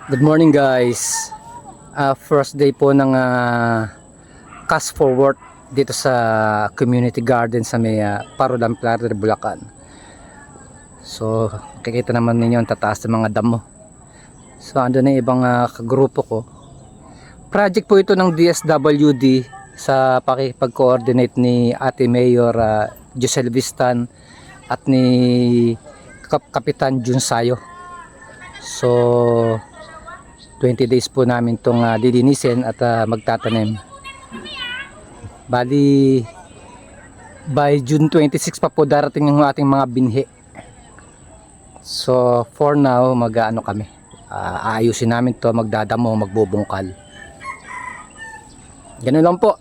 Good morning guys. First day po ng Cast Forward dito sa community garden sa may Parolan Plaza, Bulacan. So makikita naman ninyo ang tataas ng mga damo. So ando na ibang kagrupo ko. Project po ito ng DSWD sa pakipag-coordinate ni Ate Mayor Giselle Vistan at ni Kapitan Jun Sayo. So 20 days po namin itong lilinisin at magtatanim. Bali by June 26 pa po darating yung ating mga binhi. So for now mag-ano kami, aayusin namin to, magdadamo, magbubungkal. Ganun lang po.